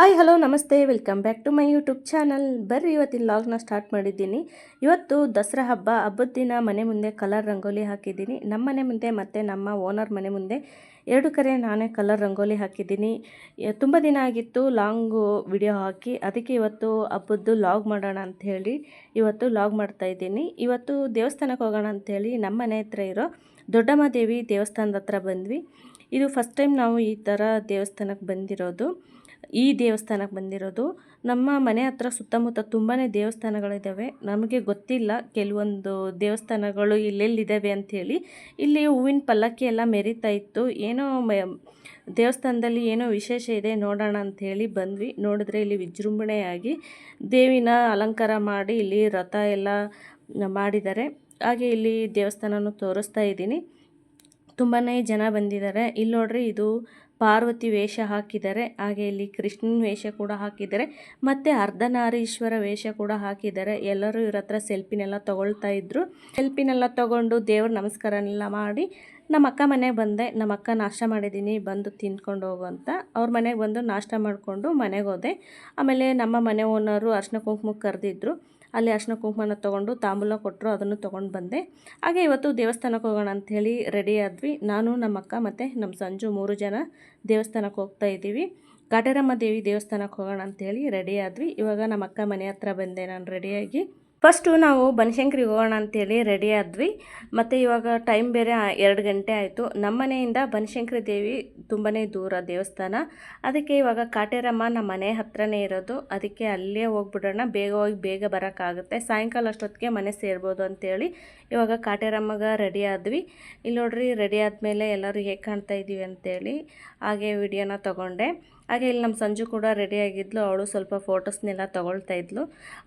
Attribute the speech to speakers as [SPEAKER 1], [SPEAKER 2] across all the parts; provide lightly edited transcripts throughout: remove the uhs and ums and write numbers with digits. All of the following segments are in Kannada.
[SPEAKER 1] ಹಾಯ್ ಹಲೋ ನಮಸ್ತೆ welcome back to my YouTube channel. ಬರ್ರಿ ಇವತ್ತಿನ ಲಾಗ್ನ ಸ್ಟಾರ್ಟ್ ಮಾಡಿದ್ದೀನಿ. ಇವತ್ತು ದಸರಾ ಹಬ್ಬದ ದಿನ ಮನೆ ಮುಂದೆ ಕಲರ್ ರಂಗೋಲಿ ಹಾಕಿದ್ದೀನಿ. ನಮ್ಮ ಮನೆ ಮುಂದೆ ಮತ್ತು ನಮ್ಮ ಓನರ್ ಮನೆ ಮುಂದೆ ಎರಡು ಕಡೆ ನಾನೇ ಕಲರ್ ರಂಗೋಲಿ ಹಾಕಿದ್ದೀನಿ. ತುಂಬ ದಿನ ಆಗಿತ್ತು ಲಾಂಗು ವಿಡಿಯೋ ಹಾಕಿ, ಅದಕ್ಕೆ ಇವತ್ತು ಹಬ್ಬದ್ದು ಲಾಗ್ ಮಾಡೋಣ ಅಂಥೇಳಿ ಇವತ್ತು ಲಾಗ್ ಮಾಡ್ತಾಯಿದ್ದೀನಿ. ಇವತ್ತು ದೇವಸ್ಥಾನಕ್ಕೆ ಹೋಗೋಣ ಅಂಥೇಳಿ ನಮ್ಮ ಮನೆ ಹತ್ರ ಇರೋ ದೊಡ್ಡಮ್ಮ ದೇವಿ ದೇವಸ್ಥಾನದ ಹತ್ರ ಬಂದ್ವಿ. ಇದು ಫಸ್ಟ್ ಟೈಮ್ ನಾವು ಈ ಥರ ದೇವಸ್ಥಾನಕ್ಕೆ ಬಂದಿರೋದು. ನಮ್ಮ ಮನೆ ಹತ್ರ ಸುತ್ತಮುತ್ತ ತುಂಬಾ ದೇವಸ್ಥಾನಗಳಿದ್ದಾವೆ. ನಮಗೆ ಗೊತ್ತಿಲ್ಲ ಕೆಲವೊಂದು ದೇವಸ್ಥಾನಗಳು ಇಲ್ಲೆಲ್ಲಿದ್ದಾವೆ ಅಂಥೇಳಿ. ಇಲ್ಲಿ ಹೂವಿನ ಪಲ್ಲಕ್ಕಿ ಎಲ್ಲ ಮೆರಿತಾ ಇತ್ತು. ಏನೋ ದೇವಸ್ಥಾನದಲ್ಲಿ ಏನೋ ವಿಶೇಷ ಇದೆ ನೋಡೋಣ ಅಂಥೇಳಿ ಬಂದ್ವಿ. ನೋಡಿದ್ರೆ ಇಲ್ಲಿ ವಿಜೃಂಭಣೆಯಾಗಿ ದೇವಿನ ಅಲಂಕಾರ ಮಾಡಿ ಇಲ್ಲಿ ರಥ ಎಲ್ಲ ಮಾಡಿದ್ದಾರೆ. ಹಾಗೆ ಇಲ್ಲಿ ದೇವಸ್ಥಾನನೂ ತೋರಿಸ್ತಾ ಇದ್ದೀನಿ. ತುಂಬಾ ಜನ ಬಂದಿದ್ದಾರೆ. ಇಲ್ಲಿ ನೋಡ್ರಿ, ಇದು ಪಾರ್ವತಿ ವೇಷ ಹಾಕಿದ್ದಾರೆ. ಹಾಗೆ ಇಲ್ಲಿ ಕೃಷ್ಣನ ವೇಷ ಕೂಡ ಹಾಕಿದ್ದಾರೆ ಮತ್ತು ಅರ್ಧನಾರೀಶ್ವರ ವೇಷ ಕೂಡ ಹಾಕಿದ್ದಾರೆ. ಎಲ್ಲರೂ ಇವ್ರ ಹತ್ರ ಸೆಲ್ಫಿನೆಲ್ಲ ತೊಗೊಳ್ತಾ ಇದ್ರು. ಸೆಲ್ಫಿನೆಲ್ಲ ತೊಗೊಂಡು ದೇವ್ರ ನಮಸ್ಕಾರನೆಲ್ಲ ಮಾಡಿ ನಮ್ಮ ಅಕ್ಕ ಮನೆಗೆ ಬಂದೆ. ನಮ್ಮ ಅಕ್ಕ ನಾಷ್ಟ ಮಾಡಿದ್ದೀನಿ, ಬಂದು ತಿಂದ್ಕೊಂಡು ಹೋಗು ಅಂತ. ಅವ್ರ ಮನೆಗೆ ಬಂದು ನಾಷ್ಟ ಮಾಡಿಕೊಂಡು ಮನೆಗೆ ಹೋದೆ. ಆಮೇಲೆ ನಮ್ಮ ಮನೆ ಓನರು ಅರ್ಶಿನ ಕುಂಕುಮಕ್ಕೆ ಕರೆದಿದ್ರು. ಅಲ್ಲಿ ಅರ್ಶಿನ ಕುಂಕುಮನ ತೊಗೊಂಡು ತಾಂಬೂಲ ಕೊಟ್ಟರು, ಅದನ್ನು ತೊಗೊಂಡು ಬಂದೆ. ಹಾಗೆ ಇವತ್ತು ದೇವಸ್ಥಾನಕ್ಕೆ ಹೋಗೋಣ ಅಂಥೇಳಿ ರೆಡಿ ಆದ್ವಿ. ನಾನು ನಮ್ಮ ಅಕ್ಕ ಮತ್ತು ನಮ್ಮ ಸಂಜು 3 ಜನ ದೇವಸ್ಥಾನಕ್ಕೆ ಹೋಗ್ತಾ ಇದ್ದೀವಿ. ಕಾಟೇರಮ್ಮ ದೇವಿ ದೇವಸ್ಥಾನಕ್ಕೆ ಹೋಗೋಣ ಅಂಥೇಳಿ ರೆಡಿ ಆದ್ವಿ. ಇವಾಗ ನಮ್ಮ ಅಕ್ಕ ಮನೆ ಹತ್ರ ಬಂದೆ ನಾನು ರೆಡಿಯಾಗಿ. ಫಸ್ಟು ನಾವು ಬನಶಂಕರಿಗೆ ಹೋಗೋಣ ಅಂಥೇಳಿ ರೆಡಿ ಆದ್ವಿ. ಮತ್ತು ಇವಾಗ ಟೈಮ್ ಬೇರೆ 2 ಗಂಟೆ ಆಯಿತು. ನಮ್ಮ ಮನೆಯಿಂದ ಬನಶಂಕರಿ ದೇವಿ ತುಂಬಾ ದೂರ ದೇವಸ್ಥಾನ. ಅದಕ್ಕೆ ಇವಾಗ ಕಾಟೇರಮ್ಮ ನಮ್ಮ ಮನೆ ಹತ್ರನೇ ಇರೋದು. ಅದಕ್ಕೆ ಅಲ್ಲೇ ಹೋಗ್ಬಿಡೋಣ, ಬೇಗ ಹೋಗಿ ಬೇಗ ಬರೋಕ್ಕಾಗುತ್ತೆ. ಸಾಯಂಕಾಲ ಅಷ್ಟೊತ್ತಿಗೆ ಮನೆ ಸೇರ್ಬೋದು ಅಂಥೇಳಿ ಇವಾಗ ಕಾಟೇರಮ್ಮಗೆ ರೆಡಿ ಆದ್ವಿ. ಇಲ್ಲಿ ನೋಡ್ರಿ, ರೆಡಿ ಆದಮೇಲೆ ಎಲ್ಲರೂ ಹೇಗೆ ಕಾಣ್ತಾ ಇದ್ದೀವಿ ಅಂಥೇಳಿ ಹಾಗೆ ವಿಡಿಯೋನ ತೊಗೊಂಡೆ. ಹಾಗೆ ಇಲ್ಲಿ ನಮ್ಮ ಸಂಜು ಕೂಡ ರೆಡಿಯಾಗಿದ್ಲು. ಅವಳು ಸ್ವಲ್ಪ ಫೋಟೋಸ್ನೆಲ್ಲ ತೊಗೊಳ್ತಾ ಇದ್ಲು.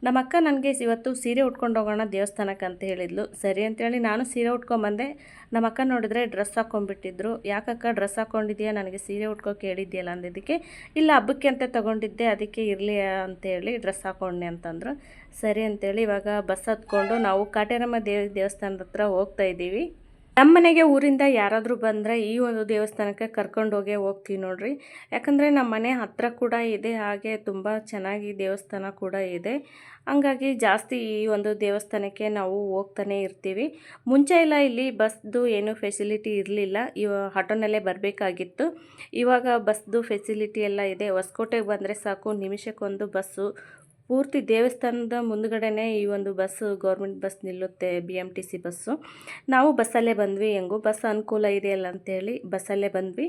[SPEAKER 1] ನಮ್ಮ ಅಕ್ಕ ನನಗೆ ಇವತ್ತು ಸೀರೆ ಉಟ್ಕೊಂಡು ಹೋಗೋಣ ದೇವಸ್ಥಾನಕ್ಕೆ ಅಂತ ಹೇಳಿದ್ಲು. ಸರಿ ಅಂತೇಳಿ ನಾನು ಸೀರೆ ಉಟ್ಕೊಂಬಂದೆ. ನಮ್ಮ ಅಕ್ಕ ನೋಡಿದ್ರೆ ಡ್ರೆಸ್ ಹಾಕ್ಕೊಂಡ್ಬಿಟ್ಟಿದ್ರು. ಯಾಕಕ್ಕ ಡ್ರೆಸ್ ಹಾಕ್ಕೊಂಡಿದ್ದೀಯಾ, ನನಗೆ ಸೀರೆ ಉಟ್ಕೋಕೆ ಹೇಳಿದ್ಯಲ್ಲ ಅಂದಿದ್ದಕ್ಕೆ, ಇಲ್ಲ ಹಬ್ಬಕ್ಕೆ ಅಂತ ತೊಗೊಂಡಿದ್ದೆ, ಅದಕ್ಕೆ ಇರಲಿ ಅಂತೇಳಿ ಡ್ರೆಸ್ ಹಾಕ್ಕೊಂಡೆ ಅಂತಂದರು. ಸರಿ ಅಂತೇಳಿ ಇವಾಗ ಬಸ್ ಹತ್ಕೊಂಡು ನಾವು ಕಾಟೇರಮ್ಮ ದೇವಸ್ಥಾನದ ಹತ್ರ ಹೋಗ್ತಾ ಇದ್ದೀವಿ. ನಮ್ಮ ಮನೆಗೆ ಊರಿಂದ ಯಾರಾದರೂ ಬಂದರೆ ಈ ಒಂದು ದೇವಸ್ಥಾನಕ್ಕೆ ಕರ್ಕೊಂಡು ಹೋಗ್ತೀವಿ ನೋಡ್ರಿ. ಯಾಕಂದರೆ ನಮ್ಮ ಮನೆ ಹತ್ರ ಕೂಡ ಇದೆ, ಹಾಗೆ ತುಂಬ ಚೆನ್ನಾಗಿ ದೇವಸ್ಥಾನ ಕೂಡ ಇದೆ. ಹಂಗಾಗಿ ಜಾಸ್ತಿ ಈ ಒಂದು ದೇವಸ್ಥಾನಕ್ಕೆ ನಾವು ಹೋಗ್ತಾನೆ ಇರ್ತೀವಿ. ಮುಂಚೆ ಎಲ್ಲ ಇಲ್ಲಿ ಬಸ್ದು ಏನೂ ಫೆಸಿಲಿಟಿ ಇರಲಿಲ್ಲ, ಆಟೋನಲ್ಲೇ ಬರಬೇಕಾಗಿತ್ತು. ಇವಾಗ ಬಸ್ದು ಫೆಸಿಲಿಟಿ ಎಲ್ಲ ಇದೆ. ಹೊಸಕೋಟೆಗೆ ಬಂದರೆ ಸಾಕು, ನಿಮಿಷಕ್ಕೊಂದು ಬಸ್ಸು. ಪೂರ್ತಿ ದೇವಸ್ಥಾನದ ಮುಂದುಗಡೆನೇ ಈ ಒಂದು ಬಸ್ಸು, ಗೌರ್ಮೆಂಟ್ ಬಸ್ ನಿಲ್ಲುತ್ತೆ, BMTC ಬಸ್ಸು. ನಾವು ಬಸ್ಸಲ್ಲೇ ಬಂದ್ವಿ. ಹೆಂಗೋ ಬಸ್ ಅನುಕೂಲ ಇದೆಯಲ್ಲ ಅಂಥೇಳಿ ಬಸ್ಸಲ್ಲೇ ಬಂದ್ವಿ.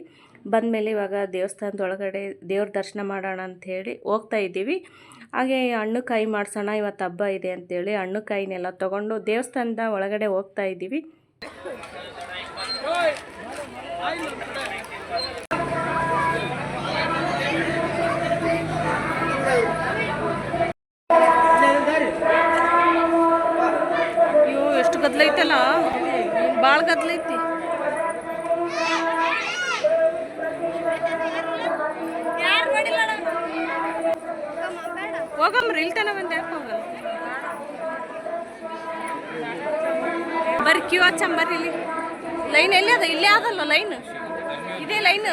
[SPEAKER 1] ಬಂದಮೇಲೆ ಇವಾಗ ದೇವಸ್ಥಾನದೊಳಗಡೆ ದೇವ್ರ ದರ್ಶನ ಮಾಡೋಣ ಅಂಥೇಳಿ ಹೋಗ್ತಾ ಇದ್ದೀವಿ. ಹಾಗೆ ಹಣ್ಣು ಕಾಯಿ ಮಾಡಿಸೋಣ, ಇವತ್ತು ಹಬ್ಬ ಇದೆ ಅಂಥೇಳಿ ಹಣ್ಣು ಕಾಯಿನೆಲ್ಲ ತೊಗೊಂಡು ದೇವಸ್ಥಾನದ ಒಳಗಡೆ ಹೋಗ್ತಾ ಇದ್ದೀವಿ. ಎಷ್ಟು ಗದ್ಲೈತಲ್ಲ, ಭಾಳ ಗದ್ಲೈತಿ. ಹೋಗಮ್ರಿ, ಇಲ್ತಾನ ಬಂದು ಯಾಕೆ ಹೋಗಲ್ಲ? ಬರ್ರಿ, ಕ್ಯೂ ಹಚ್ಚಂಬರ್ರಿ. ಇಲ್ಲಿ ಲೈನ್ ಎಲ್ಲಿ ಅದ? ಇಲ್ಲೇ ಅದಲ್ಲ ಲೈನ್, ಇದೇ ಲೈನ್.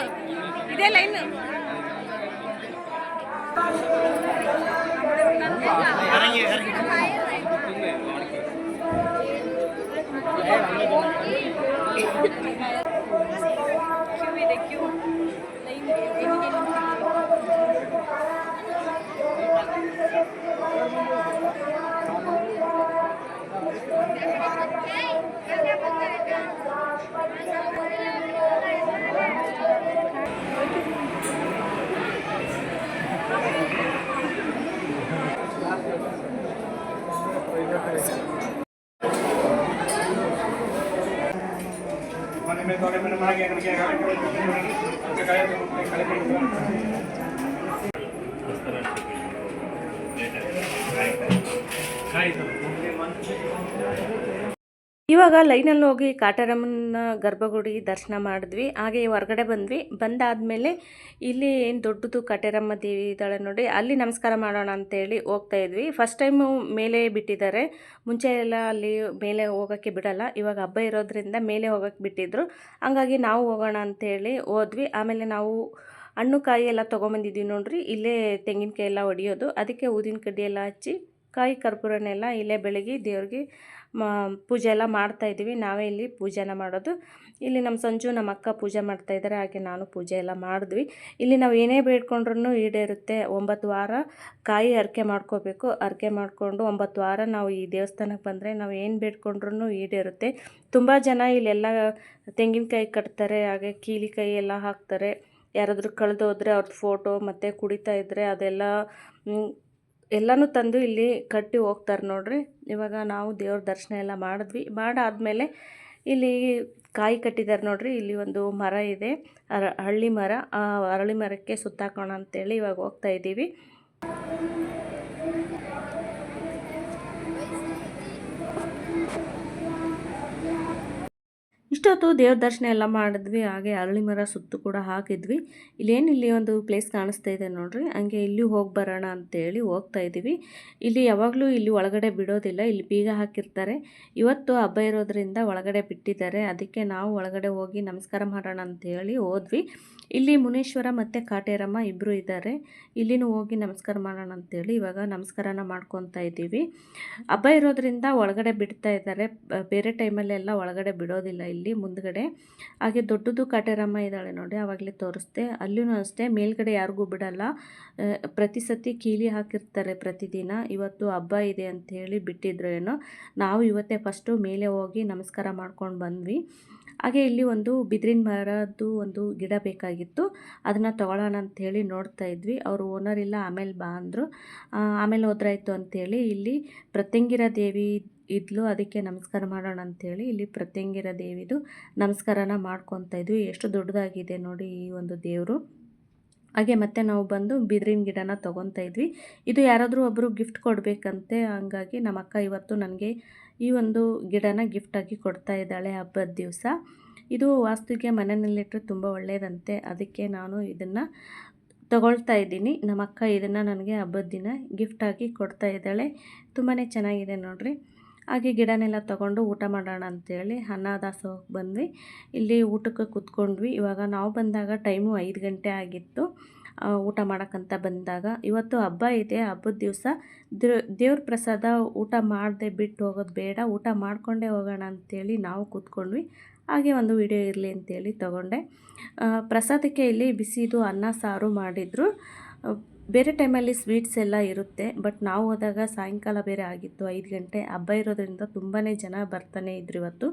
[SPEAKER 1] ಇವಾಗ ಲೈನಲ್ಲಿ ಹೋಗಿ ಕಾಟೇರಮ್ಮನ ಗರ್ಭಗುಡಿ ದರ್ಶನ ಮಾಡಿದ್ವಿ. ಹಾಗೆ ಹೊರಗಡೆ ಬಂದ್ವಿ. ಬಂದಾದಮೇಲೆ ಇಲ್ಲಿ ಏನು ದೊಡ್ಡದು ಕಾಟೇರಮ್ಮ ದೇವಿ ಇದ್ದಾಳೆ ನೋಡಿ, ಅಲ್ಲಿ ನಮಸ್ಕಾರ ಮಾಡೋಣ ಅಂತೇಳಿ ಹೋಗ್ತಾ ಇದ್ವಿ. ಫಸ್ಟ್ ಟೈಮು ಮೇಲೆ ಬಿಟ್ಟಿದ್ದಾರೆ. ಮುಂಚೆ ಎಲ್ಲ ಅಲ್ಲಿ ಮೇಲೆ ಹೋಗೋಕ್ಕೆ ಬಿಡಲ್ಲ. ಇವಾಗ ಹಬ್ಬ ಇರೋದ್ರಿಂದ ಮೇಲೆ ಹೋಗೋಕ್ಕೆ ಬಿಟ್ಟಿದ್ರು. ಹಂಗಾಗಿ ನಾವು ಹೋಗೋಣ ಅಂಥೇಳಿ ಹೋದ್ವಿ. ಆಮೇಲೆ ನಾವು ಹಣ್ಣು ಕಾಯಿ ಎಲ್ಲ ತೊಗೊಂಬಂದಿದ್ವಿ ನೋಡ್ರಿ. ಇಲ್ಲೇ ತೆಂಗಿನಕಾಯಿ ಎಲ್ಲ ಹೊಡಿಯೋದು, ಅದಕ್ಕೆ ಊದಿನ ಕಡ್ಡಿ ಎಲ್ಲ ಹಚ್ಚಿ ಕಾಯಿ ಕರ್ಪೂರನೆಲ್ಲ ಇಲ್ಲೇ ಬೆಳಗ್ಗೆ ದೇವ್ರಿಗೆ ಪೂಜೆ ಎಲ್ಲ ಮಾಡ್ತಾಯಿದ್ದೀವಿ. ನಾವೇ ಇಲ್ಲಿ ಪೂಜೆನ ಮಾಡೋದು. ಇಲ್ಲಿ ನಮ್ಮ ಸಂಜು ನಮ್ಮ ಅಕ್ಕ ಪೂಜೆ ಮಾಡ್ತಾಯಿದ್ದಾರೆ, ಹಾಗೆ ನಾನು ಪೂಜೆ ಎಲ್ಲ ಮಾಡಿದ್ವಿ. ಇಲ್ಲಿ ನಾವು ಏನೇ ಬೇಡ್ಕೊಂಡ್ರೂ ಈಡೇರುತ್ತೆ. 9 ವಾರ ಕಾಯಿ ಹರಕೆ ಮಾಡ್ಕೋಬೇಕು. ಹರಕೆ ಮಾಡಿಕೊಂಡು 9 ವಾರ ನಾವು ಈ ದೇವಸ್ಥಾನಕ್ಕೆ ಬಂದರೆ ನಾವು ಏನು ಬೇಡ್ಕೊಂಡ್ರೂ ಈಡೇರುತ್ತೆ. ತುಂಬ ಜನ ಇಲ್ಲೆಲ್ಲ ತೆಂಗಿನಕಾಯಿ ಕಟ್ತಾರೆ, ಹಾಗೆ ಕೀಲಿಕಾಯಿ ಎಲ್ಲ ಹಾಕ್ತಾರೆ. ಯಾರಾದರೂ ಕಳೆದೋದ್ರೆ ಅವ್ರದ್ದು ಫೋಟೋ ಮತ್ತು ಕುಡಿತಾ ಇದ್ದರೆ ಅದೆಲ್ಲ ಎಲ್ಲನೂ ತಂದು ಇಲ್ಲಿ ಕಟ್ಟಿ ಹೋಗ್ತಾರೆ ನೋಡ್ರಿ. ಇವಾಗ ನಾವು ದೇವ್ರ ದರ್ಶನ ಎಲ್ಲ ಮಾಡಿದ್ವಿ. ಮಾಡಾದಮೇಲೆ ಇಲ್ಲಿ ಕಾಯಿ ಕಟ್ಟಿದ್ದಾರೆ ನೋಡ್ರಿ. ಇಲ್ಲಿ ಒಂದು ಮರ ಇದೆ, ಹಳ್ಳಿ ಮರ. ಆ ಅರಳಿ ಮರಕ್ಕೆ ಸುತ್ತಾಕೋಣ ಅಂತೇಳಿ ಇವಾಗ ಹೋಗ್ತಾ ಇದ್ದೀವಿ. ಇಷ್ಟೊತ್ತು ದೇವ್ರ ದರ್ಶನ ಎಲ್ಲ ಮಾಡಿದ್ವಿ, ಹಾಗೆ ಅರಳಿ ಮರ ಸುತ್ತು ಕೂಡ ಹಾಕಿದ್ವಿ. ಇಲ್ಲಿ ಒಂದು ಪ್ಲೇಸ್ ಕಾಣಿಸ್ತಾ ಇದೆ ನೋಡ್ರಿ, ಹಂಗೆ ಇಲ್ಲಿ ಹೋಗಿ ಬರೋಣ ಅಂತೇಳಿ ಹೋಗ್ತಾ ಇದ್ದೀವಿ. ಇಲ್ಲಿ ಯಾವಾಗಲೂ ಇಲ್ಲಿ ಒಳಗಡೆ ಬಿಡೋದಿಲ್ಲ, ಇಲ್ಲಿ ಬೀಗ ಹಾಕಿರ್ತಾರೆ. ಇವತ್ತು ಹಬ್ಬ ಇರೋದ್ರಿಂದ ಒಳಗಡೆ ಬಿಟ್ಟಿದ್ದಾರೆ, ಅದಕ್ಕೆ ನಾವು ಒಳಗಡೆ ಹೋಗಿ ನಮಸ್ಕಾರ ಮಾಡೋಣ ಅಂತೇಳಿ ಹೋದ್ವಿ. ಇಲ್ಲಿ ಮುನೇಶ್ವರ ಮತ್ತು ಕಾಟೇರಮ್ಮ ಇಬ್ಬರು ಇದ್ದಾರೆ. ಇಲ್ಲಿನೂ ಹೋಗಿ ನಮಸ್ಕಾರ ಮಾಡೋಣ ಅಂತೇಳಿ ಇವಾಗ ನಮಸ್ಕಾರನ ಮಾಡ್ಕೊತಾ ಇದ್ದೀವಿ. ಹಬ್ಬ ಇರೋದ್ರಿಂದ ಒಳಗಡೆ ಬಿಡ್ತಾ ಇದ್ದಾರೆ, ಬೇರೆ ಟೈಮಲ್ಲೆಲ್ಲ ಒಳಗಡೆ ಬಿಡೋದಿಲ್ಲ ಇಲ್ಲಿ ಮುಂದ್ಗಡೆ. ಹಾಗೆ ದೊಡ್ಡದು ಕಾಟೇರಮ್ಮ ಇದ್ದಾಳೆ ನೋಡಿ, ಆವಾಗಲೇ ತೋರಿಸ್ದೆ. ಅಲ್ಲೂ ಅಷ್ಟೇ ಮೇಲ್ಗಡೆ ಯಾರಿಗೂ ಬಿಡಲ್ಲ, ಪ್ರತಿ ಸತಿ ಕೀಲಿ ಹಾಕಿರ್ತಾರೆ ಪ್ರತಿದಿನ. ಇವತ್ತು ಹಬ್ಬ ಇದೆ ಅಂಥೇಳಿ ಬಿಟ್ಟಿದ್ರು ಏನೋ. ನಾವು ಇವತ್ತೇ ಫಸ್ಟು ಮೇಲೆ ಹೋಗಿ ನಮಸ್ಕಾರ ಮಾಡ್ಕೊಂಡು ಬಂದ್ವಿ. ಹಾಗೆ ಇಲ್ಲಿ ಒಂದು ಬಿದಿರಿನ ಮರದ್ದು ಒಂದು ಗಿಡ ಬೇಕಾಗಿತ್ತು, ಅದನ್ನು ತೊಗೊಳ್ಳೋಣ ಅಂಥೇಳಿ ನೋಡ್ತಾ ಇದ್ವಿ. ಅವರು ಓನರ್ ಇಲ್ಲ, ಆಮೇಲೆ ಬಾ ಅಂದರು. ಆಮೇಲೆ ಹೋದ್ರಾಯ್ತು ಅಂಥೇಳಿ ಇಲ್ಲಿ ಪ್ರತ್ಯಂಗಿರ ದೇವಿ ಇದ್ಲು, ಅದಕ್ಕೆ ನಮಸ್ಕಾರ ಮಾಡೋಣ ಅಂಥೇಳಿ ಇಲ್ಲಿ ಪ್ರತ್ಯಂಗಿರ ದೇವಿದು ನಮಸ್ಕಾರನ ಮಾಡ್ಕೊತಾ ಇದ್ವಿ. ಎಷ್ಟು ದೊಡ್ಡದಾಗಿದೆ ನೋಡಿ ಈ ಒಂದು ದೇವರು. ಹಾಗೆ ಮತ್ತೆ ನಾವು ಬಂದು ಬಿದಿರಿನ ಗಿಡನ ತೊಗೊತಾ ಇದ್ವಿ. ಇದು ಯಾರಾದರೂ ಒಬ್ಬರು ಗಿಫ್ಟ್ ಕೊಡಬೇಕಂತೆ, ಹಂಗಾಗಿ ನಮ್ಮ ಅಕ್ಕ ಇವತ್ತು ನನಗೆ ಈ ಒಂದು ಗಿಡನ ಗಿಫ್ಟಾಗಿ ಕೊಡ್ತಾ ಇದ್ದಾಳೆ ಹಬ್ಬದ ದಿವಸ. ಇದು ವಾಸ್ತುಗೆ ಮನೆಯಲ್ಲಿಟ್ಟರೆ ತುಂಬ ಒಳ್ಳೆಯದಂತೆ, ಅದಕ್ಕೆ ನಾನು ಇದನ್ನು ತಗೊಳ್ತಾ ಇದ್ದೀನಿ. ನಮ್ಮ ಅಕ್ಕ ಇದನ್ನು ನನಗೆ ಹಬ್ಬದ ದಿನ ಗಿಫ್ಟಾಗಿ ಕೊಡ್ತಾ ಇದ್ದಾಳೆ. ತುಂಬಾ ಚೆನ್ನಾಗಿದೆ ನೋಡಿರಿ. ಹಾಗೆ ಗಿಡನೆಲ್ಲ ತೊಗೊಂಡು ಊಟ ಮಾಡೋಣ ಅಂಥೇಳಿ ಅನ್ನದಾಸೋಹಕ್ಕೆ ಬಂದ್ವಿ. ಇಲ್ಲಿ ಊಟಕ್ಕೆ ಕೂತ್ಕೊಂಡ್ವಿ. ಇವಾಗ ನಾವು ಬಂದಾಗ ಟೈಮು 5 ಗಂಟೆ ಆಗಿತ್ತು ಊಟ ಮಾಡೋಕ್ಕಂತ ಬಂದಾಗ. ಇವತ್ತು ಹಬ್ಬ ಇದೆ, ಹಬ್ಬದ ದಿವಸ ದೇವ್ರ ಪ್ರಸಾದ ಊಟ ಮಾಡದೆ ಬಿಟ್ಟು ಹೋಗೋದು ಬೇಡ, ಊಟ ಮಾಡಿಕೊಂಡೇ ಹೋಗೋಣ ಅಂಥೇಳಿ ನಾವು ಕೂತ್ಕೊಂಡ್ವಿ. ಹಾಗೆ ಒಂದು ವಿಡಿಯೋ ಇರಲಿ ಅಂತೇಳಿ ತೊಗೊಂಡೆ. ಪ್ರಸಾದಕ್ಕೆ ಇಲ್ಲಿ ಬಿಸಿದು ಅನ್ನ ಸಾರು ಮಾಡಿದರು. ಬೇರೆ ಟೈಮಲ್ಲಿ ಸ್ವೀಟ್ಸ್ ಎಲ್ಲ ಇರುತ್ತೆ, ಬಟ್ ನಾವು ಹೋದಾಗ ಸಾಯಂಕಾಲ ಬೇರೆ ಆಗಿತ್ತು, 5 ಗಂಟೆ. ಹಬ್ಬ ಇರೋದ್ರಿಂದ ತುಂಬಾ ಜನ ಬರ್ತಾನೆ ಇದ್ರು ಇವತ್ತು,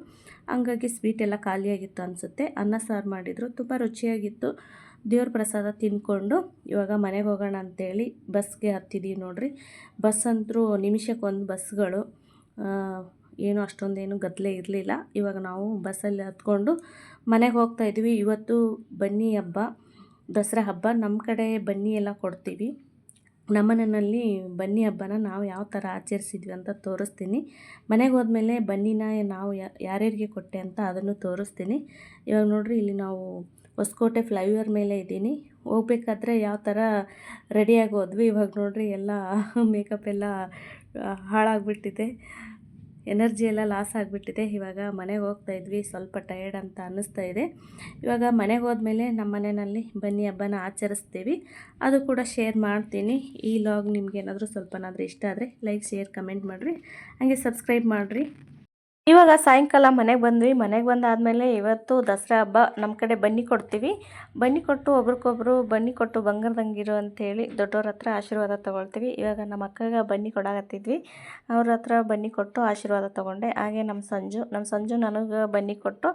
[SPEAKER 1] ಹಂಗಾಗಿ ಸ್ವೀಟ್ ಎಲ್ಲ ಖಾಲಿಯಾಗಿತ್ತು ಅನಿಸುತ್ತೆ. ಅನ್ನ ಸಾರು ಮಾಡಿದರು, ತುಂಬ ರುಚಿಯಾಗಿತ್ತು. ದೇವ್ರ ಪ್ರಸಾದ ತಿಂದ್ಕೊಂಡು ಇವಾಗ ಮನೆಗೆ ಹೋಗೋಣ ಅಂಥೇಳಿ ಬಸ್ಗೆ ಹತ್ತಿದ್ದೀವಿ ನೋಡ್ರಿ. ಬಸ್ ಅಂತೂ ನಿಮಿಷಕ್ಕೊಂದು ಬಸ್ಗಳು, ಏನು ಅಷ್ಟೊಂದೇನು ಗದ್ದಲೆ ಇರಲಿಲ್ಲ. ಇವಾಗ ನಾವು ಬಸ್ಸಲ್ಲಿ ಹತ್ಕೊಂಡು ಮನೆಗೆ ಹೋಗ್ತಾಯಿದ್ವಿ. ಇವತ್ತು ಬನ್ನಿ ಹಬ್ಬ, ದಸರಾ ಹಬ್ಬ. ನಮ್ಮ ಕಡೆ ಬನ್ನಿ ಎಲ್ಲ ಕೊಡ್ತೀವಿ. ನಮ್ಮನೆಯಲ್ಲಿ ಬನ್ನಿ ಹಬ್ಬನ ನಾವು ಯಾವ ಥರ ಆಚರಿಸಿದ್ವಿ ಅಂತ ತೋರಿಸ್ತೀನಿ. ಮನೆಗೆ ಹೋದ್ಮೇಲೆ ಬನ್ನಿನ ನಾವು ಯಾರ್ಯಾರಿಗೆ ಕೊಟ್ಟೆ ಅಂತ ಅದನ್ನು ತೋರಿಸ್ತೀನಿ. ಇವಾಗ ನೋಡಿರಿ, ಇಲ್ಲಿ ನಾವು ಹೊಸಕೋಟೆ ಫ್ಲೈಓವರ್ ಮೇಲೆ ಇದ್ದೀನಿ. ಹೋಗ್ಬೇಕಾದ್ರೆ ಯಾವ ಥರ ರೆಡಿಯಾಗಿ ಹೋದ್ವಿ. ಇವಾಗ ನೋಡಿರಿ, ಎಲ್ಲ ಮೇಕಪ್ ಎಲ್ಲ ಹಾಳಾಗಿಬಿಟ್ಟಿದೆ, ಎನರ್ಜಿ ಎಲ್ಲ ಲಾಸ್ ಆಗಿಬಿಟ್ಟಿದೆ. ಇವಾಗ ಮನೆಗೆ ಹೋಗ್ತಾಯಿದ್ವಿ, ಸ್ವಲ್ಪ ಟಯರ್ಡ್ ಅಂತ ಅನ್ನಿಸ್ತಾ ಇದೆ. ಇವಾಗ ಮನೆಗೆ ಹೋದ್ಮೇಲೆ ನಮ್ಮ ಮನೆಯಲ್ಲಿ ಬನ್ನಿ ಹಬ್ಬನ ಆಚರಿಸ್ತೀವಿ, ಅದು ಕೂಡ ಶೇರ್ ಮಾಡ್ತೀನಿ. ಈ ಲಾಗ್ ನಿಮ್ಗೇನಾದರೂ ಸ್ವಲ್ಪನಾದರೂ ಇಷ್ಟ ಆದರೆ ಲೈಕ್, ಶೇರ್, ಕಮೆಂಟ್ ಮಾಡಿರಿ, ಹಾಗೆ ಸಬ್ಸ್ಕ್ರೈಬ್ ಮಾಡಿರಿ. ಇವಾಗ ಸಾಯಂಕಾಲ ಮನೆಗೆ ಬಂದ್ವಿ. ಮನೆಗೆ ಬಂದಾದಮೇಲೆ ಇವತ್ತು ದಸರಾ ಹಬ್ಬ, ನಮ್ಮ ಕಡೆ ಬನ್ನಿ ಕೊಡ್ತೀವಿ. ಬನ್ನಿ ಕೊಟ್ಟು ಒಬ್ರಿಗೊಬ್ರು ಬನ್ನಿ ಕೊಟ್ಟು ಬಂಗಾರದಂಗಿರು ಅಂಥೇಳಿ ದೊಡ್ಡವ್ರ ಹತ್ರ ಆಶೀರ್ವಾದ ತೊಗೊಳ್ತೀವಿ. ಇವಾಗ ನಮ್ಮ ಅಕ್ಕಗೆ ಬನ್ನಿ ಕೊಡಾಕತ್ತಿದ್ವಿ, ಅವ್ರ ಹತ್ರ ಬನ್ನಿ ಕೊಟ್ಟು ಆಶೀರ್ವಾದ ತೊಗೊಂಡೆ. ಹಾಗೆ ನಮ್ಮ ಸಂಜು ನನಗೆ ಬನ್ನಿ ಕೊಟ್ಟು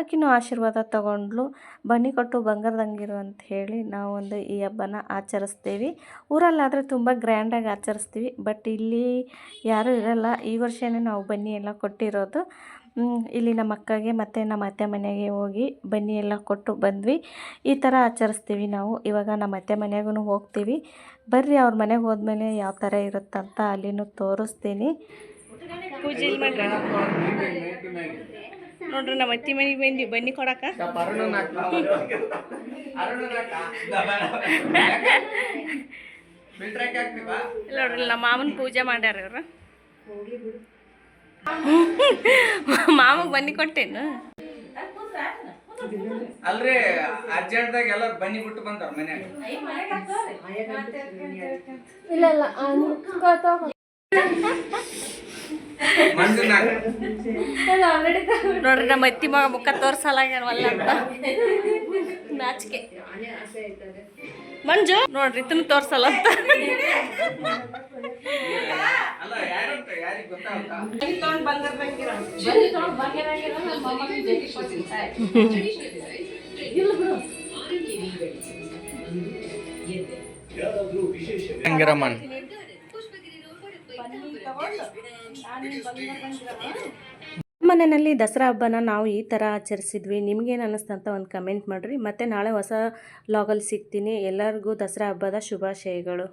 [SPEAKER 1] ಆಕಿನೂ ಆಶೀರ್ವಾದ ತೊಗೊಂಡ್ಲು. ಬನ್ನಿ ಕೊಟ್ಟು ಬಂಗಾರದಂಗಿರು ಅಂತ ಹೇಳಿ ನಾವು ಈ ಹಬ್ಬನ ಆಚರಿಸ್ತೀವಿ. ಊರಲ್ಲಾದರೆ ತುಂಬ ಗ್ರ್ಯಾಂಡಾಗಿ ಆಚರಿಸ್ತೀವಿ, ಬಟ್ ಇಲ್ಲಿ ಯಾರೂ ಇರಲ್ಲ. ಈ ವರ್ಷವೇ ನಾವು ಬನ್ನಿ ಎಲ್ಲ ಕೊಟ್ಟಿರೋದು. ಇಲ್ಲಿ ನಮ್ಮ ಅಕ್ಕಗೆ ಮತ್ತು ನಮ್ಮ ಅತ್ತೆ ಮನೆಗೆ ಹೋಗಿ ಬನ್ನಿ ಎಲ್ಲ ಕೊಟ್ಟು ಬಂದ್ವಿ. ಈ ಥರ ಆಚರಿಸ್ತೀವಿ ನಾವು. ಇವಾಗ ನಮ್ಮ ಅತ್ತೆ ಮನೆಗೂ ಹೋಗ್ತೀವಿ. ಬರ್ರಿ, ಅವ್ರ ಮನೆಗೆ ಹೋದ್ಮೇಲೆ ಯಾವ ಥರ ಇರುತ್ತಂತ ಅಲ್ಲಿನೂ ತೋರಿಸ್ತೀನಿ. ಪೂಜೆ ನೋಡ್ರಿ, ನಮ್ಮ ಅತ್ತೆ ಮನೆಗೆ ಬಂದು ಬನ್ನಿ ಕೊಡಕ್ಕ. ನೋಡ್ರಿ, ನಮ್ಮ ಮಾಮನ ಪೂಜೆ ಮಾಡ್ಯಾರ ಇವರು. ಮಾಮಗೆ ಬನ್ನಿ ಕೊಟ್ಟೇನು.
[SPEAKER 2] ಅಲ್ರಿ ಅರ್ಜೆಂಟ್ದಾಗ ಎಲ್ಲರೂ ಬನ್ನಿ ಬಿಟ್ಟು ಬಂದಾರ ಮನ್ಯಾಗ.
[SPEAKER 3] ಇಲ್ಲ ಇಲ್ಲ
[SPEAKER 2] ಮಂಜುನಾಗ
[SPEAKER 1] ನೋಡ್ರಿ ನಮ್ಮ ಅತ್ತಿ ಮಗ ಮುಖ ತೋರ್ಸಲಾಗ್ಯಾನವಲ್ಲ ಅಂತ ನಾಚಿಕೆ. ಮಂಜು ನೋಡ್ರಿ ಇದನ್ನು ತೋರ್ಸಲ್ಲ ಅಂತ.
[SPEAKER 2] ಅಲ್ಲ ಯಾರಂತ ಯಾರಿಗೆ ಗೊತ್ತಾಗುತ್ತಾ? ಹಂಗಿರಮ್ಮನ್
[SPEAKER 1] ಮನೆಯಲ್ಲಿ ದಸರಾ ಹಬ್ಬನ ನಾವು ಈ ಥರ ಆಚರಿಸಿದ್ವಿ. ನಿಮ್ಗೇನು ಅನ್ನಿಸ್ತು ಅಂತ ಒಂದು ಕಮೆಂಟ್ ಮಾಡಿರಿ. ಮತ್ತು ನಾಳೆ ಹೊಸ ವ್ಲಾಗಲ್ಲಿ ಸಿಗ್ತೀನಿ. ಎಲ್ಲರಿಗೂ ದಸರಾ ಹಬ್ಬದ ಶುಭಾಶಯಗಳು.